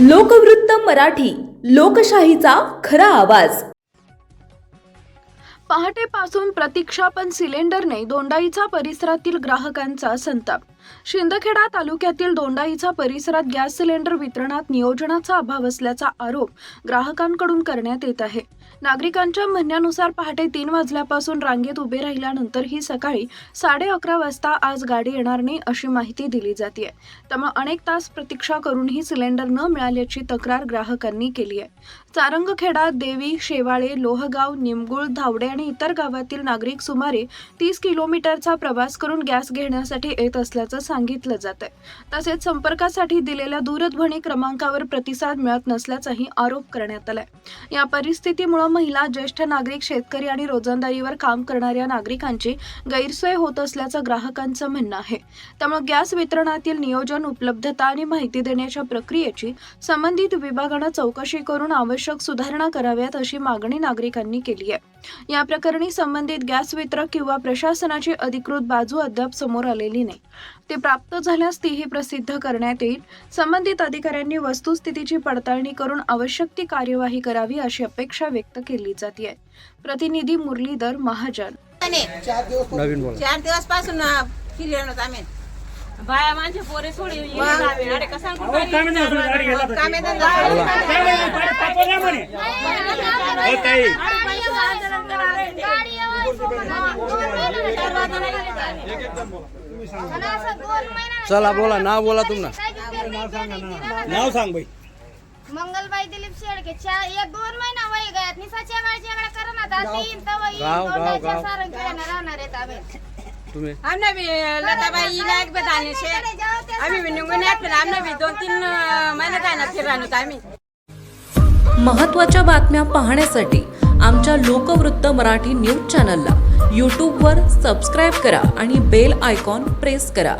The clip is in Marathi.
लोकवृत्त मराठी, लोकशाहीचा खरा आवाज। पहाटेपासून प्रतीक्षा पण सिलेंडरने दोंडाईचा परिसरातील ग्राहकांचा संताप। शिंदखेडा तालुक्यातील दोंडाईचा परिसरात गॅस सिलेंडर वितरणात नियोजनाचा अभाव असल्याचा आरोप ग्राहकांकडून करण्यात येत आहे। नागरिकांच्या म्हणण्यानुसार पहाटे 3 वाजल्यापासून रांगेत उभे राहिल्यानंतरही सकाळी 11:30 वाजता आज गाडी येणार नाही अशी माहिती दिली जाते। त्यामुळे अनेक तास प्रतीक्षा करूनही सिलेंडर न मिळाल्याची तक्रार ग्राहकांनी केली आहे। चारंगखेडा, देवी, शेवाळे, लोहगाव, निमगुळ, धावडे आणि इतर गावातील नागरिक सुमारे 30 किलोमीटरचा प्रवास करून गॅस घेण्यासाठी येत असल्याचं सांगितलं जातंय। तसेच संपर्कासाठी दिलेल्या दूरध्वनी क्रमांकावर प्रतिसाद मिळत नसल्याचाही आरोप करण्यात आलाय। या परिस्थितीमुळे महिला, ज्येष्ठ नागरिक, शेतकरी आणि रोजंदारीवर काम करणाऱ्या नागरिकांची गैरसोय होत असल्याचं ग्राहकांचं म्हणणं आहे। त्यामुळे गॅस वितरणातील नियोजन, उपलब्धता आणि माहिती देण्याच्या प्रक्रियेची संबंधित विभागानं चौकशी करून आवश्यक सुधारणा कराव्यात अशी मागणी नागरिकांनी केली आहे। या प्रकरणी संबंधित गॅस वितरक किंवा प्रशासनाची अधिकृत बाजू अद्याप समोर आलेली नाही। ते प्राप्त झाल्यास तीही प्रसिद्ध करण्यात येईल। संबंधित अधिकाऱ्यांनी वस्तुस्थितीची पडताळणी करून आवश्यक ती कार्यवाही करावी अशी अपेक्षा व्यक्त केली जाते। प्रतिनिधी मुरलीधर महाजन। 4 दिवस पासून फिरलो आम्ही बाया माणसे पोरे सोडी अरे कसा चला बोला, नाव बोला तुमना। नाव सांग भाई। मंगलबाई दिलीप शेळके। 1-2 महिना वय गयात निसाच्या गाळच्या करणार दाती तवई दोंडाच्या सारंगखेड्याने राहणार आहेत आम्ही। तुम्ही आमने भी लताबाई लायक बताने से आम्ही भी निघून फिर आमने भी 2-3 महिने जाणार फिरणार आम्ही। महत्त्वाच्या बातम्या पाहण्यासाठी आमच्या लोकवृत्त मराठी न्यूज चॅनलला यूट्यूबवर सबस्क्राईब करा आणि बेल आयकॉन प्रेस करा।